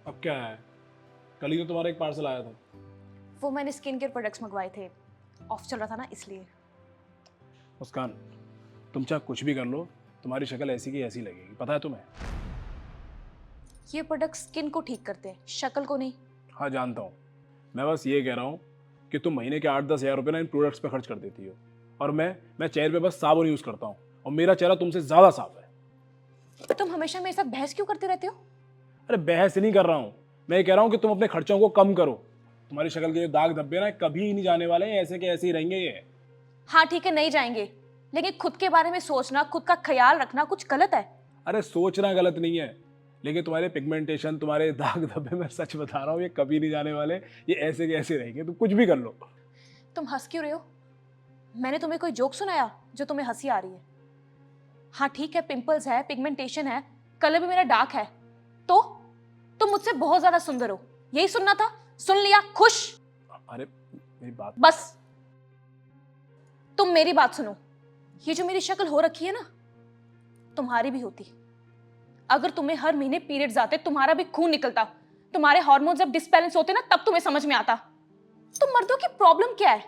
अब क्या है? कल ही तो तुम्हारा एक पार्सल आया था। वो मैंने स्किन केयर प्रोडक्ट्स मंगवाए थे, ऑफ चल रहा था ना इसलिए। मुस्कान, तुम चाहे कुछ भी कर लो, तुम्हारी शक्ल ऐसी की ऐसी लगेगी, पता है तुम्हें? ये प्रोडक्ट स्किन को ठीक करते हैं, शक्ल को नहीं। हाँ जानता हूँ। मैं बस ये कह रहा हूँ कि तुम महीने के 8-10 हज़ार रुपये ना इन प्रोडक्ट्स पे खर्च कर देती हो, और मैं चेहरे पे बस साबुन यूज़ करता हूँ, और मेरा चेहरा तुमसे ज़्यादा साफ है। तुम हमेशा मेरे साथ बहस क्यों करते रहते हो? अरे बहस नहीं कर रहा हूँ, मैं ये कह रहा हूँ कि तुम अपने खर्चों को कम करो। तुम्हारी शक्ल के जो दाग धब्बे ना कभी ही नहीं जाने वाले हैं, ऐसे के ऐसे ही रहेंगे ये। हाँ ठीक है, नहीं जाएंगे, लेकिन खुद के बारे में सोचना, खुद का ख्याल रखना कुछ गलत है। अरे सोचना गलत नहीं है, लेकिन तुम्हारे पिगमेंटेशन, तुम्हारे दाग धब्बे, मैं सच बता रहा हूँ, ये कभी नहीं जाने वाले, ये ऐसे के ऐसे रहेंगे, तुम कुछ भी कर लो। तुम हंस क्यों रहे हो? मैंने तुम्हें कोई जोक सुनाया जो तुम्हें हंसी आ रही है? हाँ ठीक है, पिंपल्स है, पिगमेंटेशन है, कलर भी मेरा डार्क है, तो तुम मुझसे बहुत ज्यादा सुंदर हो, यही सुनना था? सुन लिया, खुश? अरे मेरी बात। बस तुम मेरी बात सुनो। ये जो मेरी शक्ल हो रखी है ना, तुम्हारी भी होती। अगर तुम्हें हर महीने पीरियड्स आते, तुम्हारा भी खून निकलता, तुम्हारे हार्मोन जब डिसबैलेंस होते ना, तब तुम्हें समझ में आता। तुम मर्दों की प्रॉब्लम क्या है?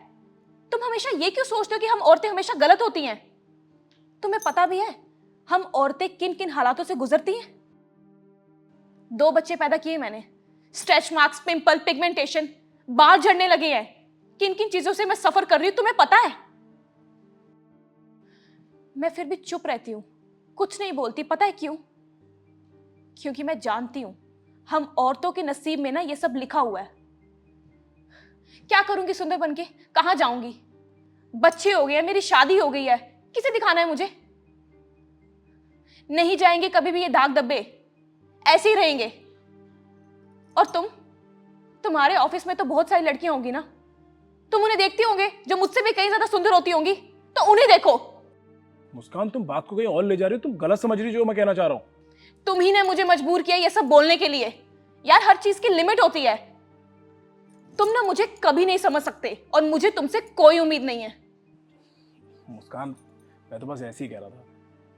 तुम हमेशा ये क्यों सोचते हो कि हम औरतें हमेशा गलत होती हैं? तुम्हें पता भी है हम औरतें किन किन हालातों से गुजरती हैं? 2 बच्चे पैदा किए मैंने, स्ट्रेच मार्क्स, पिंपल, पिगमेंटेशन, बाल झड़ने लगे हैं। किन किन चीजों से मैं सफर कर रही हूं तुम्हें पता है? मैं फिर भी चुप रहती हूं, कुछ नहीं बोलती। पता है क्यों? क्योंकि मैं जानती हूं हम औरतों के नसीब में ना ये सब लिखा हुआ है। क्या करूंगी सुंदर बनके? कहां जाऊंगी? बच्चे हो गए हैं, मेरी शादी हो गई है, किसे दिखाना है मुझे? नहीं जाएंगे कभी भी ये दाग धब्बे, ऐसे ही रहेंगे। और तुम्हारे ऑफिस में तो बहुत सारी लड़कियां होंगी ना, तुम उन्हें देखती होंगे जो मुझसे भी कहीं ज्यादा सुंदर होती होंगी, तो उन्हें देखो। मुस्कान, तुम बात को कहीं और ले जा रही हो, तुम गलत समझ रही हो जो मैं कहना चाह रहा हूँ। तुम ही ने मुझे मजबूर किया ये सब बोलने के लिए। यार हर चीज की लिमिट होती है। तुम ना मुझे कभी नहीं समझ सकते, और मुझे तुमसे कोई उम्मीद नहीं है। मुस्कान, मैं तो बस ऐसे ही कह रहा था,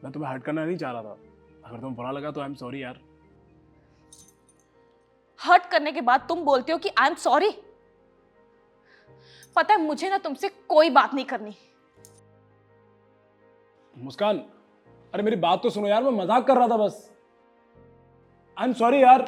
मैं तुम्हें हर्ट करना नहीं चाह रहा था। अगर तुम्हें बुरा लगा तो आई एम सॉरी यार। हर्ट करने के बाद तुम बोलते हो कि आई एम सॉरी। पता है मुझे ना तुमसे कोई बात नहीं करनी। मुस्कान, अरे मेरी बात तो सुनो यार, मैं मजाक कर रहा था बस। आई एम सॉरी यार।